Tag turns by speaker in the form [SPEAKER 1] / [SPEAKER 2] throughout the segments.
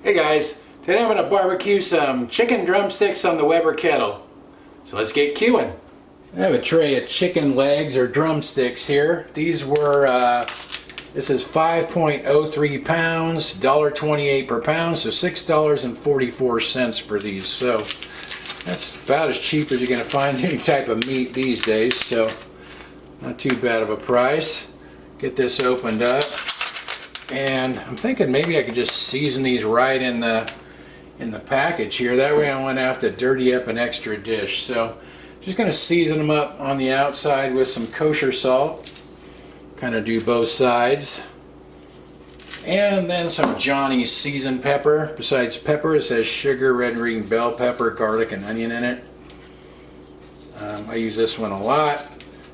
[SPEAKER 1] Hey guys, today I'm going to barbecue some chicken drumsticks on the Weber Kettle. So let's get queuing. I have a tray of chicken legs or drumsticks here. These were, this is 5.03 pounds, $1.28 per pound, so $6.44 for these. So that's about as cheap as you're going to find any type of meat these days, so not too bad of a price. Get this opened up. And I'm thinking maybe I could just season these right in the package here. That way I won't have to dirty up an extra dish. So just going to season them up on the outside with some kosher salt. Kind of do both sides. And then some Johnny's seasoned pepper. Besides pepper, it says sugar, red ring, bell pepper, garlic, and onion in it. I use this one a lot.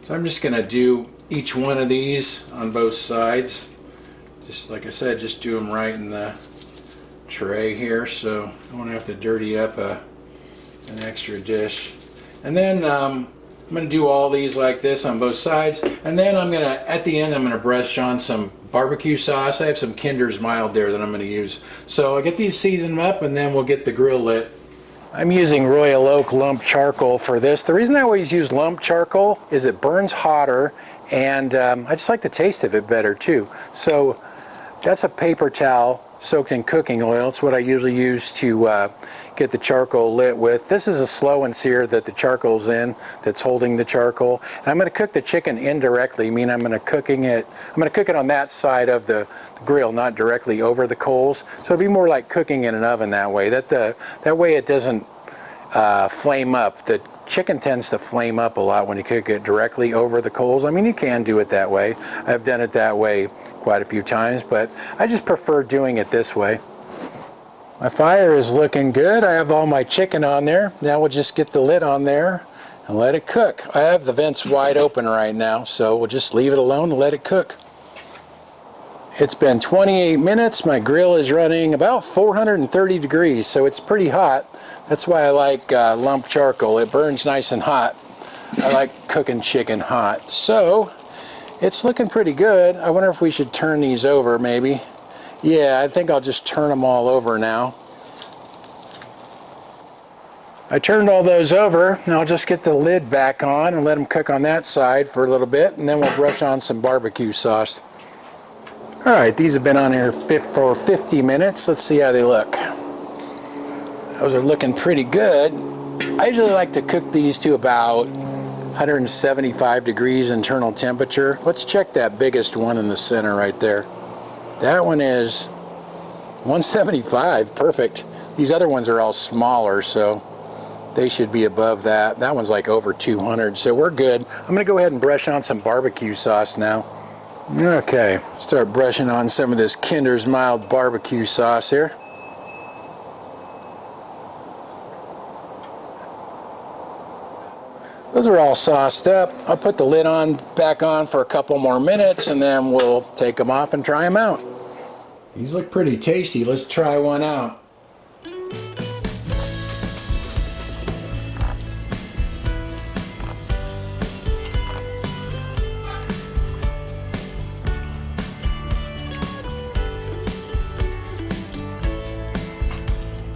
[SPEAKER 1] So I'm just going to do each one of these on both sides. Just like I said, just do them right in the tray here, so I won't have to dirty up an extra dish. And then I'm going to do all these like this on both sides, and then I'm going to, at the end, I'm going to brush on some barbecue sauce. I have some Kinder's Mild there that I'm going to use. So I'll get these seasoned up, and then we'll get the grill lit. I'm using Royal Oak lump charcoal for this. The reason I always use lump charcoal is it burns hotter, and I just like the taste of it better too. So that's a paper towel soaked in cooking oil. It's what I usually use to get the charcoal lit with. This is a slow and sear that the charcoal's in, that's holding the charcoal. And I'm going to cook the chicken indirectly. I mean, I'm going to cook it on that side of the grill, not directly over the coals. So it'd be more like cooking in an oven that way. That way it doesn't flame up. The chicken tends to flame up a lot when you cook it directly over the coals. I mean, you can do it that way. I've done it that way quite a few times, but I just prefer doing it this way. My fire is looking good. I have all my chicken on there. Now we'll just get the lid on there and let it cook. I have the vents wide open right now, so we'll just leave it alone and let it cook. It's been 28 minutes. My grill is running about 430 degrees, so it's pretty hot. That's why I like lump charcoal. It burns nice and hot. I like cooking chicken hot. So it's looking pretty good. I wonder if we should turn these over maybe. Yeah, I think I'll just turn them all over now. I turned all those over. Now I'll just get the lid back on and let them cook on that side for a little bit, and then we'll brush on some barbecue sauce. Alright, these have been on here for 50 minutes. Let's see how they look. Those are looking pretty good. I usually like to cook these to about 175 degrees internal temperature. Let's check that biggest one in the center right there. That one is 175, perfect. These other ones are all smaller, so they should be above that. That one's like over 200, so we're good. I'm gonna go ahead and brush on some barbecue sauce now. Okay, start brushing on some of this Kinder's Mild barbecue sauce here. Those are all sauced up. I'll put the lid back on for a couple more minutes, and then we'll take them off and try them out. These look pretty tasty. Let's try one out.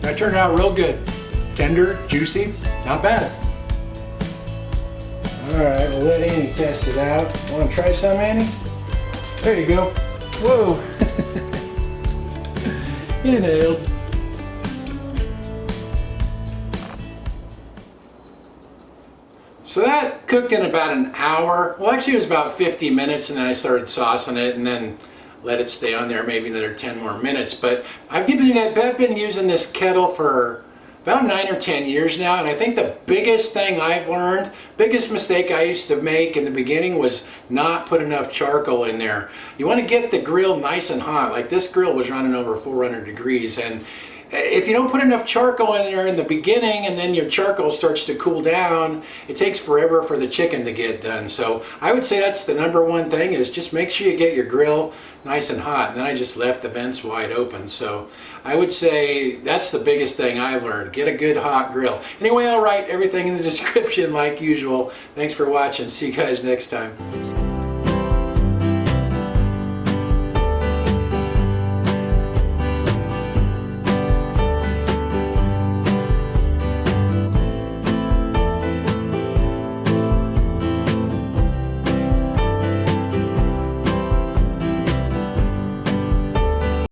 [SPEAKER 1] That turned out real good. Tender, juicy, not bad. Alright, we'll let Annie test it out. Want to try some, Annie? There you go. Whoa! You nailed. So that cooked in about an hour. Well, actually it was about 50 minutes, and then I started saucing it and then let it stay on there maybe another 10 more minutes. But I've been using this kettle for about 9 or 10 years now, and I think the biggest thing I've learned, biggest mistake I used to make in the beginning was not put enough charcoal in there. You want to get the grill nice and hot. Like this grill was running over 400 degrees, and if you don't put enough charcoal in there in the beginning and then your charcoal starts to cool down, it takes forever for the chicken to get done. So I would say that's the number one thing, is just make sure you get your grill nice and hot. And then I just left the vents wide open. So I would say that's the biggest thing I've learned. Get a good hot grill. Anyway, I'll write everything in the description like usual. Thanks for watching. See you guys next time.